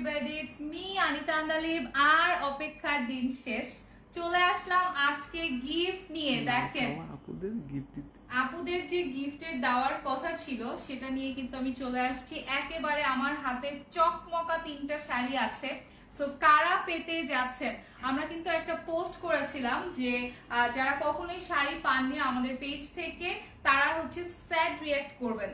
everybody, it's me Anita Andalib আর অপেক্ষার দিন শেষ চলে আসলাম আজকে গিফট নিয়ে দেখেন আপুদের যে গিফটের দেওয়ার কথা ছিল সেটা নিয়ে কিন্তু আমি চলে আসছি একেবারে আমার হাতে চকমকা তিনটা শাড়ি আছে সো কারা পেতে যাচ্ছেন আমরা কিন্তু একটা পোস্ট করেছিলাম যে যারা কখনোই শাড়ি পাননি আমাদের পেজ থেকে তারা হচ্ছে স্যাড রিঅ্যাক্ট করবেন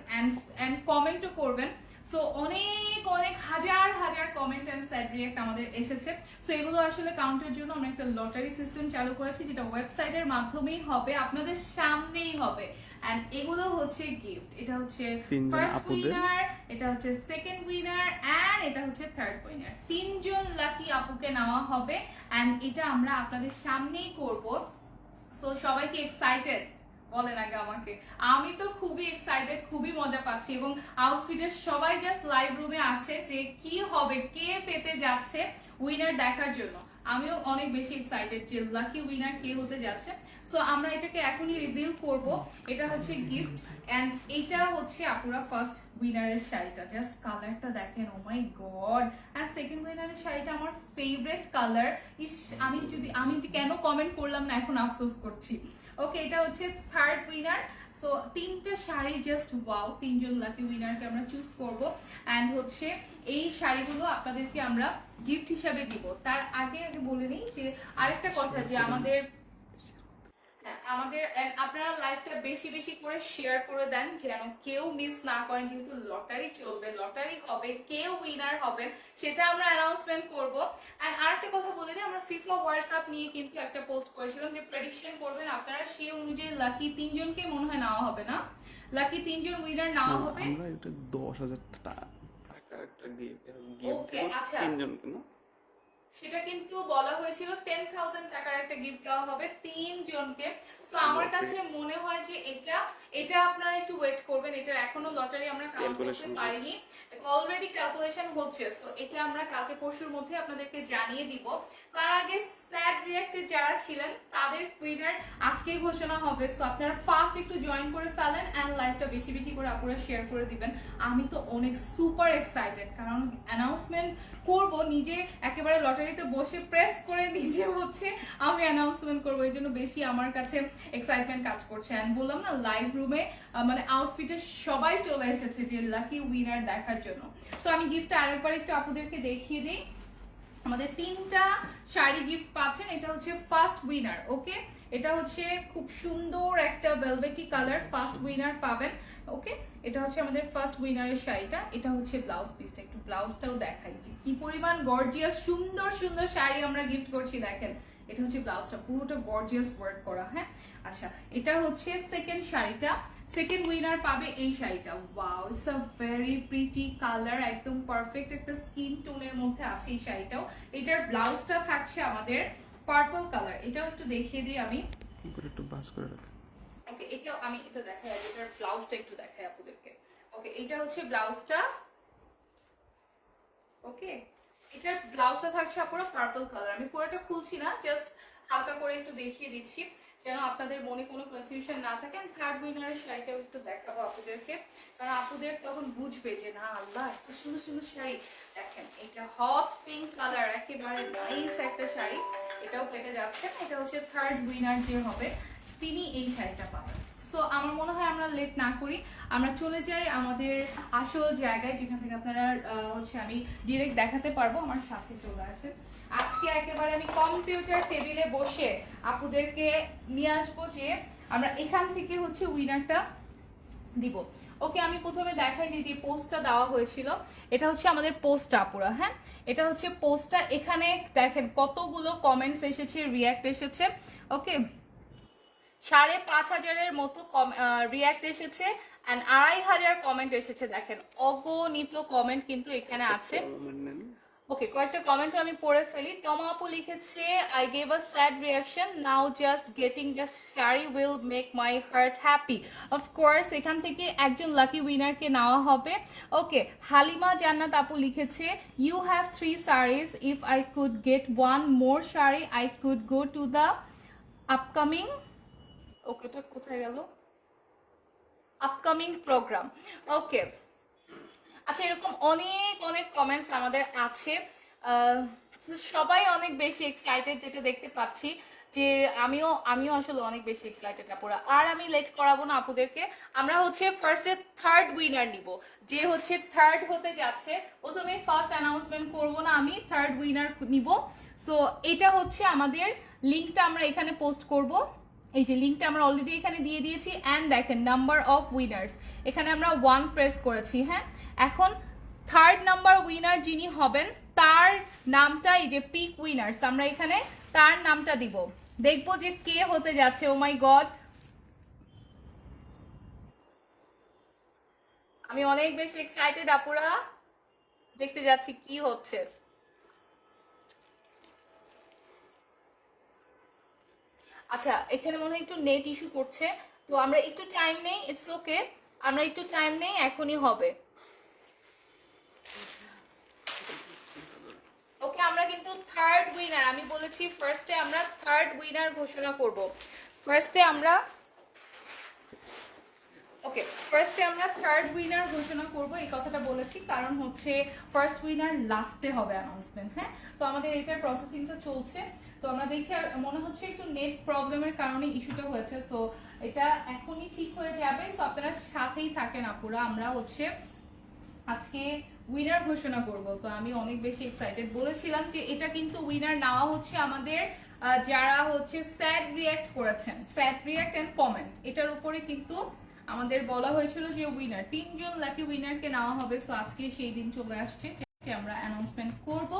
এন্ড কমেন্টও করবেন সো অনেক অনেক হাজার হাজার কমেন্ট এন্ড স্যাড রিঅ্যাক্ট আমাদের এসেছে সো এগুলো আসলে কাউন্টের জন্য আমরা একটা লটারি সিস্টেম চালু করেছি যেটা ওয়েবসাইটের মাধ্যমেই হবে আপনাদের সামনেই হবে এন্ড এগুলো হচ্ছে গিফট এটা হচ্ছে ফার্স্ট উইনার এটা হচ্ছে সেকেন্ড উইনার এন্ড এটা হচ্ছে থার্ড উইনার তিনজন লাকি আপুকে নেওয়া হবে এন্ড এটা আমরা আপনাদের সামনেই করব সো সবাই কি এক্সাইটেড বলেন আগে আমাকে আমি তো খুবই এক্সাইটেড খুবই মজা পাচ্ছি এবং আউটফিটের সবাই জাস্ট লাইভ রুমে আছে যে কি হবে কে পেতে যাচ্ছে উইনার দেখার জন্য আমিও অনেক বেশি এক্সাইটেড যে লাকি উইনার কে হতে যাচ্ছে সো আমরা এটাকে এখনই রিভিল করব এটা হচ্ছে গিফট এন্ড এটা হচ্ছে আপুরা ফার্স্ট উইনারের শাড়িটা জাস্ট কালারটা দেখেন ও মাই গড এন্ড সেকেন্ড উইনারের শাড়িটা আমার ফেভারিট কালার ইস আমি যে কেন কমেন্ট করলাম না এখন আফসোস করছি ওকে এটা হচ্ছে থার্ড উইনার সো তিনটা শাড়ি জাস্ট ওয়াও তিনজন লাকি উইনারকে আমরা চুজ করব এন্ড হচ্ছে এই শাড়িগুলো আপনাদেরকে আমরা গিফট হিসাবে দিব তার আগে বলে নিই যে আরেকটা কথা যে আমাদের আপনারা লাইভটা বেশি বেশি করে শেয়ার করে দেন যেন কেউ মিস না করেন যেহেতু লটারি চলবে লটারি হবে কেউ উইনার হবে সেটা আমরা অ্যানাউন্সমেন্ট করবো এন্ড আরেকটা কথা বলে দিই আমরা ফিফা ওয়ার্ল্ড কাপ নিয়ে কিন্তু একটা পোস্ট করেছিলাম যে প্রেডিকশন করবেন আপনারা সেই অনুযায়ী লাকি তিনজনকে মনে হয় নেওয়া হবে না লাকি তিনজন উইনার নেওয়া হবে আমরা এটা 10,000 টাকার একটা গিফট ওকে আচ্ছা তিনজনকে না সেটা কিন্তু বলা হয়েছিল 10,000 টাকার একটা গিফট দেওয়া হবে তিনজনকে সো আমার কাছে মনে হয় যে এটা আপনারা একটু ওয়েট করবেন এটার এখনো লটারি আমরা কাউন্ট করতে পারিনি অলরেডি ক্যালকুলেশন হচ্ছে সো এটা আমরা কালকে পরশুর মধ্যে আপনাদেরকে জানিয়ে দিব তার আগে স্যাড রিঅ্যাক্টেড যারা ছিলেন তাদের উইনার আজকেই ঘোষণা হবে সো আপনারা ফার্স্ট একটু জয়েন করে ফেলেন এন্ড লাইভটা বেশি বেশি করে আপনারা শেয়ার করে দিবেন আমি তো অনেক সুপার এক্সাইটেড কারণ অ্যানাউন্সমেন্ট করব নিজে একেবারে লটারিতে বসে প্রেস করে নিজে হচ্ছে আমি অ্যানাউন্সমেন্ট করবো এই জন্য বেশি আমার কাছে এক্সাইটমেন্ট কাজ করছে এন্ড বললাম না লাইভ রুমে মানে আউটফিটে সবাই চলে এসেছে যে লাকি উইনার দেখার জন্য সো আমি গিফটটা আরেকবার একটু আপনাদেরকে দেখিয়ে দিই আমাদের তিনটা শাড়ি গিফট পাচ্ছেন এটা হচ্ছে ফার্স্ট উইনার ওকে এটা হচ্ছে খুব সুন্দর একটা ভেলভেটি কালার ফার্স্ট উইনার পাবেন ওকে এটা হচ্ছে আমাদের ফার্স্ট উইনারের শাড়িটা এটা হচ্ছে ব্লাউজ পিসটা একটু ব্লাউজটাও দেখাই যে কি পরিমাণ গর্জিয়াস সুন্দর সুন্দর শাড়ি আমরা গিফট করছি দেখেন এটা হচ্ছে ব্লাউজটা পুরোটা গর্জিয়াস ওয়ার্ক করা হ্যাঁ আচ্ছা এটা হচ্ছে সেকেন্ড শাড়িটা সেকেন্ড উইনার পাবে এই শাড়িটা wow it's a very pretty colour একদম পারফেক্ট একটা স্কিন টোনের মধ্যে আছে এই শাড়িটাও এটার ব্লাউজটা থাকছে আমাদের পার্পল কালার এটাও একটু দেখিয়ে দিই আমি একটু বাস করে রাখ ওকে এটাও আমি এটা দেখাই এটার ব্লাউজটা একটু দেখাই আপনাদেরকে ওকে এটা হচ্ছে ব্লাউজটা ওকে এটার ব্লাউজটা থাকছে পুরো পার্পল কালার আমি পুরোটা খুলছি না জাস্ট হালকা করে একটু দেখিয়ে দিচ্ছি যেন আপনাদের মনে কোনো কনফিউশন না থাকে থার্ড উইনারের শাড়িটাও একটু দেখাবো আপনাদেরকে কারণ আপুদের তখন বুঝবে যে না আল্লাহ এত সুন্দর সুন্দর শাড়ি দেখেন এটা হট পিঙ্ক কালার একেবারে নাইস একটা শাড়ি এটাও পেতে যাচ্ছে এটা হচ্ছে থার্ড উইনার যে হবে তিনি এই শাড়িটা পাবেন সো আমার মনে হয় আমরা লেট না করি আমরা চলে যাই আমাদের আসল জায়গায় যেখান থেকে আপনারা হচ্ছে আমি ডিরেক্ট দেখাতে পারবো আমার সাথে চলে আসে আজকে একেবারে আমি কম্পিউটার টেবিলে বসে আপুদেরকে নিয়ে আসবো যে আমরা এখান থেকে হচ্ছে উইনারটা দিব ওকে আমি প্রথমে দেখাই যে পোস্টটা দেওয়া হয়েছিল এটা হচ্ছে আমাদের পোস্টটা আপুরা হ্যাঁ এটা হচ্ছে পোস্টটা এখানে দেখেন কতগুলো কমেন্টস এসেছে রিঅ্যাক্ট এসেছে ওকে 5,500-এর মতো রিঅ্যাক্ট এসেছে এন্ড 2,500 কমেন্ট এসেছে দেখেন অগণিত কমেন্ট কিন্তু এখানে আছে ওকে কয়েকটা কমেন্ট আমি পড়ে ফেলি টমা আপু লিখেছে I gave a sad reaction now just getting the sari will make my heart happy of course এখান থেকে একজন লাকি উইনারকে নেওয়া হবে ওকে হালিমা জান্নাত আপু লিখেছে you have 3 saris if I could get one more sari I could go to the upcoming okay এটা কোথায় গেল আপকামিং প্রোগ্রাম ওকে আচ্ছা, এরকম অনেক অনেক কমেন্টস আমাদের আছে। সবাই অনেক বেশি এক্সাইটেড, যেটা দেখতে পাচ্ছি যে আমিও আসলে অনেক বেশি এক্সাইটেড আপুরা। আর আমি লেট করাবো না আপুদেরকে, আমরা হচ্ছে ফার্স্টে থার্ড উইনার নিব, যে হচ্ছে থার্ড হতে যাচ্ছে। প্রথমে ফার্স্ট অ্যানাউন্সমেন্ট করব না, আমি থার্ড উইনার নিব। সো এটা হচ্ছে আমাদের লিঙ্কটা আমরা এখানে পোস্ট করব। এই যে লিঙ্কটা আমরা অলরেডি এখানে দিয়ে দিয়েছি। অ্যান্ড দেখেন নাম্বার অফ উইনার্স, এখানে আমরা 1 প্রেস করেছি। হ্যাঁ, এখন থার্ড নাম্বার উইনার যিনি হবেন তার নামটা, এই যে পিক উইনার্স, আমরা এখানে তার নামটা দিব, দেখবো যে কে হতে যাচ্ছে। ও মাই গড, আমি অনেক বেশি এক্সাইটেড আপুরা, দেখতে যাচ্ছি কি হচ্ছে। আচ্ছা, এখানে মনে হয় একটু নেট ইস্যু করছে, তো আমরা একটু টাইম নেই। ইটস ওকে, আমরা একটু টাইম নেই, এখনই হবে। ওকে, আমরা কিন্তু থার্ড উইনার, আমি বলেছি ফার্স্টে আমরা থার্ড উইনার ঘোষণা করব। ফার্স্টে আমরা থার্ড উইনার ঘোষণা করব, এই কথাটা বলেছি কারণ হচ্ছে ফার্স্ট উইনার লাস্টে হবে অ্যানাউন্সমেন্ট। হ্যাঁ, তো আমাদের এটার প্রসেসিংটা চলছে। তো আমরা দেখছি, আর মনে হচ্ছে একটু নেট প্রবলেমের কারণে ইস্যুটা হয়েছে। সো এটা এখনই ঠিক হয়ে যাবে। সো আপনারা সাথেই থাকেন আপুরা, আমরা হচ্ছে আজকে উইনার ঘোষণা করব। তো আমি অনেক বেশি এক্সাইটেড। বলেছিলাম যে এটা কিন্তু উইনার নেওয়া হচ্ছে আমাদের যারা হচ্ছে স্যাড রিয়্যাক্ট করেছেন, স্যাড রিয়্যাক্ট এন্ড কমেন্ট, এটার উপরে কিন্তু আমাদের বলা হয়েছিল যে উইনার 3 জন লাকি উইনারকে নেওয়া হবে। সো আজকে সেই দিন চলে আসছে যে আমরা অ্যানাউন্সমেন্ট করব।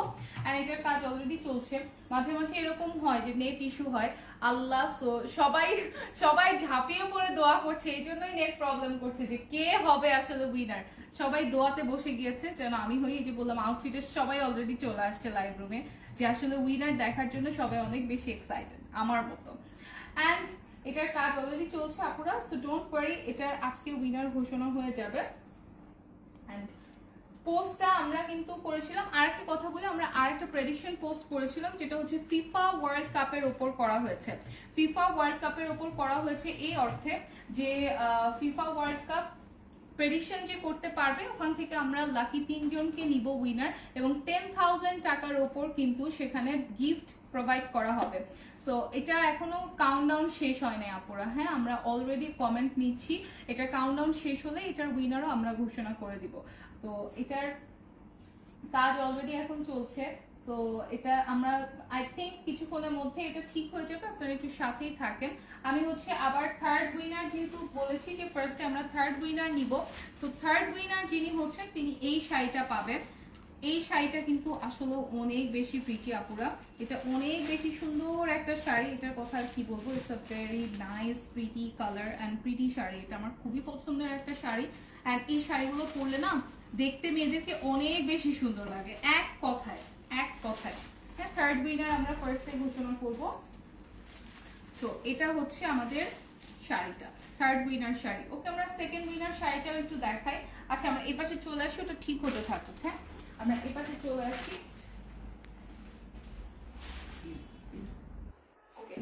আর এটার কাজ অলরেডি চলছে। মাঝে মাঝে এরকম হয় যে নেট ইস্যু হয়, আল্লাহ। সো সবাই ঝাঁপিয়ে পড়ে দোয়া করছে, এই জন্যই নেট প্রবলেম করছে যে কে হবে আসলে উইনার। সবাই দোয়াতে বসে গিয়েছে যেন আমি হই। এই যে বললাম, আউটফিটের সবাই অলরেডি চলে আসছে লাইভ রুমে, যে আসলে উইনার দেখার জন্য সবাই অনেক বেশি এক্সাইটেড আমার মতো। অ্যান্ড এটার কাজ অলরেডি চলছে আপুরা, সো ডোন্ট ওয়ারি, এটার আজকে উইনার ঘোষণা হয়ে যাবে। অ্যান্ড পোস্টটা আমরা কিন্তু করেছিলাম, আরেকটা কথা বলি, আমরা আরেকটা প্রেডিকশন পোস্ট করেছিলাম, যেটা হচ্ছে ফিফা ওয়ার্ল্ড কাপের উপর করা হয়েছে। ফিফা ওয়ার্ল্ড কাপের উপর করা হয়েছে এই অর্থে যে ফিফা ওয়ার্ল্ড কাপ প্রেডিকশন যে করতে পারবে ওখান থেকে আমরা লাকি 3 জনকে নিব উইনার, এবং 10,000 টাকার ওপর কিন্তু সেখানে গিফট প্রোভাইড করা হবে। সো এটা এখনো কাউন্টডাউন শেষ হয় নাই আপুরা। হ্যাঁ, আমরা অলরেডি কমেন্ট নিচ্ছি, এটার কাউন্টডাউন শেষ হলে এটার উইনারও আমরা ঘোষণা করে দিব। তো এটার কাজ অলরেডি এখন চলছে। সো এটা আমরা আই থিঙ্ক কিছুক্ষণের মধ্যে এটা ঠিক হয়ে যাবে, আপনারা একটু সাথেই থাকেন। আমি হচ্ছে আবার থার্ড উইনার, যেহেতু বলেছি যে ফার্স্টে আমরা থার্ড উইনার নিব। সো থার্ড উইনার যিনি হচ্ছেন তিনি এই শাড়িটা পাবেন। এই শাড়িটা কিন্তু আসলে অনেক বেশি প্রিটি আপুরা, এটা অনেক বেশি সুন্দর একটা শাড়ি। এটার কথা আর কি বলবো, it's a very nice pretty colour and pretty sari. এটা আমার খুবই পছন্দের একটা শাড়ি। অ্যান্ড এই শাড়িগুলো পরলে না দেখতে মেয়েদেরকে অনেক বেশি সুন্দর লাগে, এক কথায়। হ্যাঁ, থার্ড উইনার আমরা ফার্স্টে ঘোষণা করব। সো এটা হচ্ছে আমাদের শাড়িটা, থার্ড উইনার শাড়ি। ওকে, আমরা সেকেন্ড উইনার শাড়িটাও একটু দেখাই। আচ্ছা, আমরা এই পাশে চলে আসি, ওটা ঠিক হতে থাকুক। হ্যাঁ, আমরা এই পাশে চলে আসি। ওকে,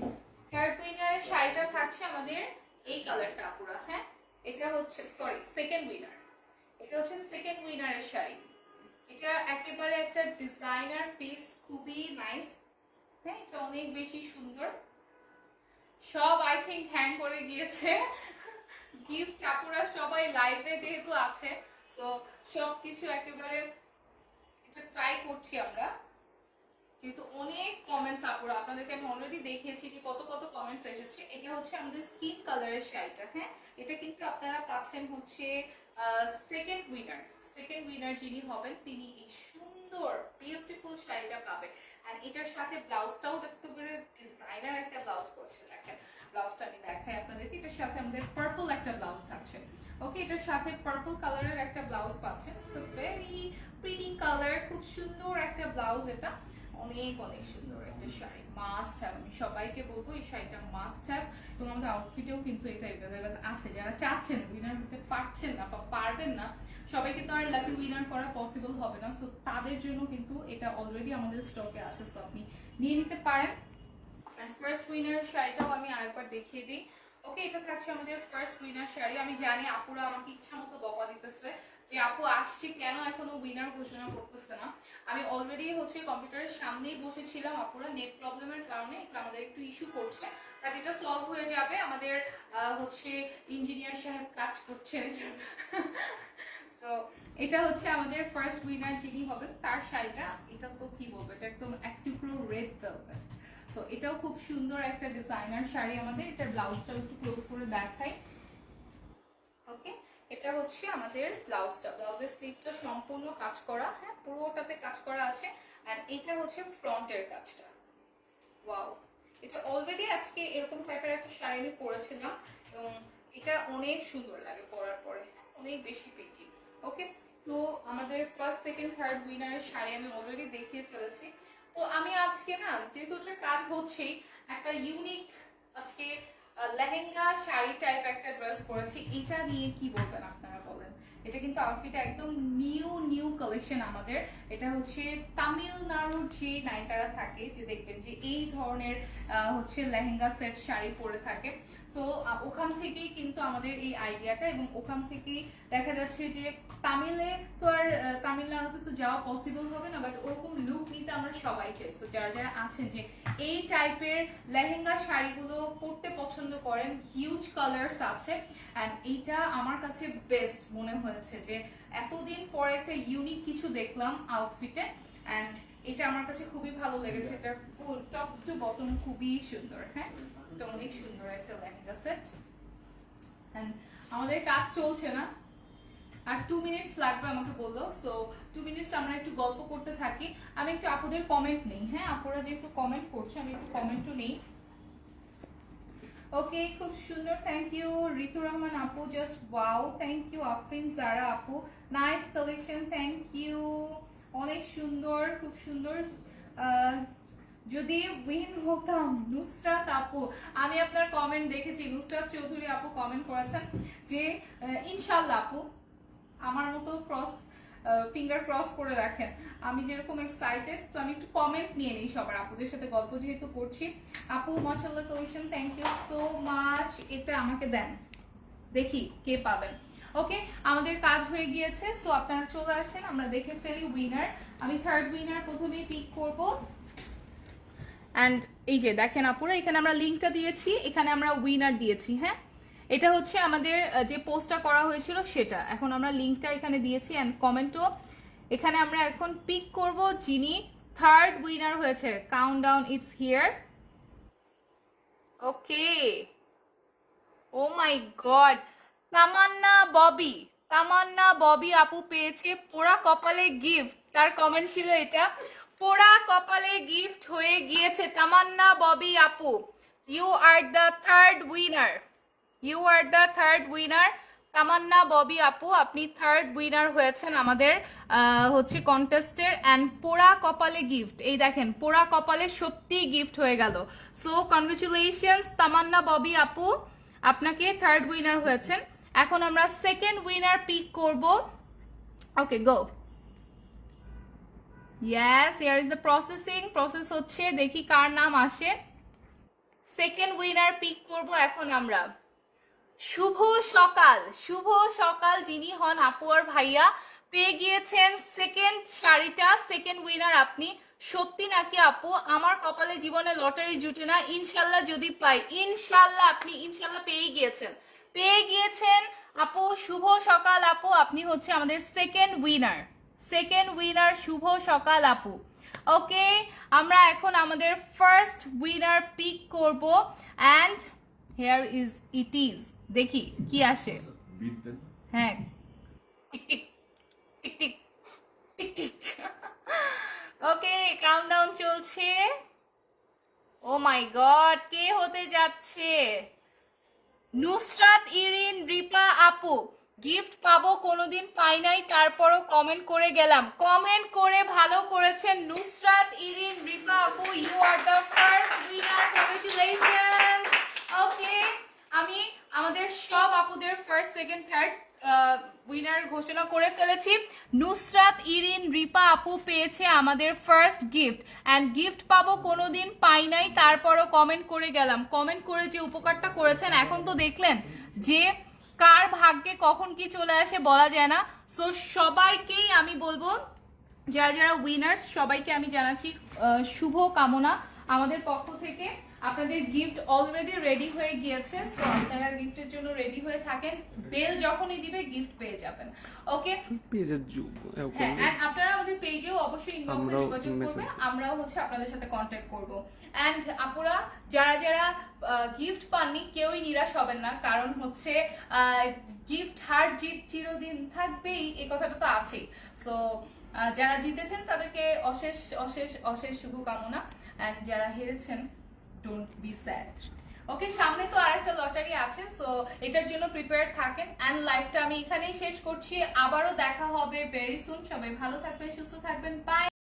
থার্ড উইনারের শাড়িটা থাকছে আমাদের এই কালারটা পুরো। হ্যাঁ, এটা হচ্ছে সেকেন্ড উইনার, এটা হচ্ছে সেকেন্ড উইনারের শাড়ি। এটা একেবারে একটা ডিজাইনার পিস, খুবই নাইস। হ্যাঁ, এটা অনেক বেশি সুন্দর। সব আই থিঙ্ক হ্যাং করে গিয়েছে গিফট আপুরা সবাই লাইভে যেহেতু আছে, সো সবকিছু একেবারে এটা ট্রাই করছি আমরা, যেহেতু অনেক কমেন্টস আপুরা, আপনাদেরকে আমি অলরেডি দেখিয়েছি যে কত কত কমেন্টস এসেছে। এটা হচ্ছে আমাদের স্কিন কালারের শাড়িটা। হ্যাঁ, এটা কিন্তু আপনারা পাচ্ছেন হচ্ছে সেকেন্ড উইনার যিনি হবেন তিনি এই সুন্দর বিউটিফুল শাড়িটা পাবেন। আর এটার সাথে ব্লাউজটাও একেবারে ডিজাইনার একটা ব্লাউজ করছে। দেখেন ব্লাউজটা আমি দেখাই আপনাদেরকে, এটার সাথে আমাদের পার্পল একটা ব্লাউজ থাকছে। ওকে, এটার সাথে পার্পল কালারের একটা ব্লাউজ পাচ্ছেন। সো ভেরি প্রিটি কালার, খুব সুন্দর একটা ব্লাউজ। এটা অনেক অনেক সুন্দর একটা শাড়ি, মাস্ট হ্যাভ। আমি সবাইকে বলবো এই শাড়িটা মাস্ট হ্যাভ। এবং আমাদের আউটফিটেও কিন্তু এটা অ্যাভেলেবেল আছে। যারা চাচ্ছেন উইনার হতে পারছেন না বা পারবেন না, সবাইকে তো আর লাকি উইনার করা পসিবল হবে না, সো তাদের জন্য কিন্তু এটা অলরেডি আমাদের স্টকে আছে। সো আপনি নিয়ে নিতে পারেন। ফার্স্ট উইনার শাড়িটাও আমি আরেকবার দেখিয়ে দিই। ওকে, এটা থাকছে আমাদের ফার্স্ট উইনার শাড়ি। আমি জানি আপুরা আমাকে ইচ্ছা মতো বকা দিতেছে যে যে আপু আসছে কেন এখনো উইনার ঘোষণা করতেছে না। আমি অলরেডি হচ্ছে কম্পিউটারের সামনেই বসেছিলাম, আপুরা নেট প্রবলেমের কারণে একটু আমাদের একটু ইস্যু করছে, বাট এটা সলভ হয়ে যাবে। আমাদের হচ্ছে ইঞ্জিনিয়ার সাহেব কাজ করছে। তো এটা হচ্ছে আমাদের ফার্স্ট উইনার যিনি হবেন তার শাড়িটা। এটা তো কি বলবো, এটা একদম এক টুকরো রেড ভেলভেট। সো এটাও খুব সুন্দর একটা ডিজাইনার শাড়ি আমাদের। এটার ব্লাউজটাও একটু ক্লোজ করে দেখাই। ওকে, এটা হচ্ছে আমাদের ব্লাউজটা, ব্লাউজের স্লিভটা সম্পূর্ণ কাজ করা, হ্যাঁ পুরোটাতে কাজ করা আছে। এন্ড এটা হচ্ছে ফ্রন্টের কাজটা। ওয়াও, এটা অলরেডি আজকে এরকম টাইপের একটা শাড়ি আমি পরেছিলাম এবং এটা অনেক সুন্দর লাগে পরার পরে, অনেক বেশি পেটি। ওকে, তো আমাদের ফার্স্ট সেকেন্ড থার্ড উইনারের শাড়ি আমি অলরেডি দেখিয়ে ফেলেছি। তো আমি আজকে না, যেহেতু ওটার কাজ হচ্ছেই, একটা ইউনিক আজকে লেহেঙ্গা শাড়ি টাইপ একটা ড্রেস পরেছি। এটা নিয়ে কি বলবেন আপনারা বলেন? এটা কিন্তু আউটফিট একদম নিউ কালেকশন আমাদের। এটা হচ্ছে তামিলনাড়ুর যে নায়িকারা থাকে, যে দেখবেন যে এই ধরনের হচ্ছে লেহেঙ্গা সেট শাড়ি পরে থাকে। সো ওখান থেকেই কিন্তু আমাদের এই আইডিয়াটা, এবং ওখান থেকেই দেখা যাচ্ছে যে তামিলে তো আর তামিলনাড়ুতে তো যাওয়া পসিবল হবে না, বাট ওরকম লুক নিতে আমরা সবাই চাই। সো যারা যারা আছেন যে এই টাইপের লেহেঙ্গা শাড়িগুলো পরতে পছন্দ করেন, হিউজ কালার্স আছে, অ্যান্ড এইটা আমার কাছে বেস্ট মনে হয়েছে যে এতদিন পরে একটা ইউনিক কিছু দেখলাম আউটফিটে। অ্যান্ড এটা আমার কাছে খুবই ভালো লেগেছে। এটা ফুল টপ টু বটম খুবই সুন্দর। হ্যাঁ, এটা অনেক সুন্দর একটা লেহেঙ্গা সেট। এন্ড আমাদের কাজ চলছে না, আর 2 মিনিটস লাগবে আমাকে বললো। সো 2 মিনিটস আমরা একটু গল্প করতে থাকি। আমি একটু আপুদের কমেন্ট নেই। হ্যাঁ, আপুরা যেহেতু কমেন্ট করছে আমি একটু কমেন্টও নেই। ওকে, খুব সুন্দর, থ্যাংক ইউ ঋতু রহমান আপু, just wow, thank you Afrin Zara আপু, নাইস কালেকশন, থ্যাংক ইউ, অনেক সুন্দর, খুব সুন্দর। যদি উইন হতাম, নুসরাত আপু, আমি আপনার কমেন্ট দেখেছি, নুসরাত চৌধুরী আপু কমেন্ট করেছেন যে ইনশাল্লাহ আপু, আমার মতো ফিঙ্গার ক্রস করে রাখেন। আমি যেরকম এক্সাইটেড, তো আমি একটু কমেন্ট নিয়ে নিই সবার, আপুদের সাথে গল্প যেহেতু করছি। আপু মাশাআল্লাহ collection, thank you so much. এটা আমাকে দেন, দেখি কে পাবেন। ওকে, আমাদের কাজ হয়ে গিয়েছে। সো আপনারা চলে আসেন, আমরা দেখে ফেলি উইনার। আমি থার্ড উইনার প্রথমেই পিক করব। অ্যান্ড এই যে দেখেন আপুরা, এখানে আমরা লিঙ্কটা দিয়েছি, এখানে আমরা উইনার দিয়েছি। হ্যাঁ, এটা হচ্ছে আমাদের যে পোস্টটা করা হয়েছিল সেটা। এখন আমরা লিঙ্কটা এখানে দিয়েছি অ্যান্ড কমেন্টও এখানে। আমরা এখন পিক করব যিনি থার্ড উইনার হয়েছে। Countdown it's here. Okay, oh my god, Tamanna Bobby আপু পেয়েছে পোড়া কপালে গিফট। তার কমেন্ট ছিল এটা, পোড়া কপালে গিফট হয়ে গিয়েছে তামান্না ববি আপু। You are the third winner, Tamanna Bobby আপু, আপনি থার্ড উইনার হয়েছেন আমাদের হচ্ছে কন্টেস্টের। অ্যান্ড পোড়া কপালে গিফট, এই দেখেন পোড়া কপালে সত্যি গিফট হয়ে গেল। সো কনগ্রেচুলেশনস তামান্না ববি আপু, আপনাকে থার্ড উইনার হয়েছেন। এখন আমরা সেকেন্ড উইনার পিক করব। Okay, go. Yes, here is the process হচ্ছে, দেখি কার নাম আসে। সেকেন্ড উইনার পিক করব এখন আমরা। শুভ সকাল যিনি হন আপু আর ভাইয়া, পেয়ে গিয়েছেন সেকেন্ড শাড়িটা। সেকেন্ড উইনার আপনি। সত্যি নাকি আপু? আমার কপালে জীবনে লটারি জুটে না, ইনশাল্লাহ যদি পাই। ইনশাল্লাহ, আপনি ইনশাল্লাহ পেয়ে গিয়েছেন আপু। শুভ সকাল আপু, আপনি হচ্ছে আমাদের সেকেন্ড উইনার শুভ সকাল আপু। ওকে, আমরা এখন আমাদের ফার্স্ট উইনার পিক করব। অ্যান্ড হিয়ার ইট ইজ, দেখি কি আসে। হ্যাঁ, tick tick tick tick tick tick. Okay, countdown চলছে। ও মাই গড, কে হতে যাচ্ছে? নুসরাত ইরিন রিপা আপু। গিফট পাবো কোনোদিন পাই নাই, তারপরও কমেন্ট করে গেলাম। কমেন্ট করে ভালো করেছেন নুসরাত ইরিন রিপা আপু, you are the first winner, congratulation. Okay, আমি আমাদের সব আপুদের ফার্স্ট সেকেন্ড থার্ড উইনার ঘোষণা করে ফেলেছি। নুসরাত ইরিন রিপা আপু পেয়েছে আমাদের ফার্স্ট গিফট। অ্যান্ড গিফট পাবো কোনোদিন পাই নাই, তারপরও কমেন্ট করে গেলাম। কমেন্ট করে যে উপকারটা করেছেন, এখন তো দেখলেন যে কার ভাগ্যে কখন কি চলে আসে বলা যায় না। সো সবাইকেই আমি বলবো, যারা যারা উইনার্স সবাইকে আমি জানাচ্ছি শুভ কামনা আমাদের পক্ষ থেকে। আপনাদের গিফট অলরেডি রেডি হয়ে গিয়েছে, সো আপনারা গিফটের জন্য রেডি হয়ে থাকেন। বেল যখনই দিবে গিফট পেয়ে যাবেন। ওকে, পেজের যুগ হ্যাঁ, এন্ড আপনারা আমাদের পেজেও অবশ্যই ইনবক্সে আমরাও যোগাযোগ করবেন, message- আমরাও হচ্ছে আপনাদের সাথে কন্ট্যাক্ট করব। এন্ড আপুরা যারা যারা গিফট পাননি কেউই নিরাশ হবেন না, কারণ হচ্ছে গিফট হার জিত চিরদিন থাকবেই, এই কথাটা তো আছেই। সো যারা জিতেছেন তাদেরকে অশেষ অশেষ অশেষ শুভকামনা, এন্ড যারা হেরেছেন ডোন্ট বি স্যাড। ওকে, সামনে তো আরেকটা লটারি আছে, সো এটার জন্য প্রিপেয়ার থাকেন। এন্ড লাইফটা আমি এখানেই শেষ করছি, আবারও দেখা হবে ভেরি সুন। সবাই ভালো থাকবেন, সুস্থ থাকবেন, বাই।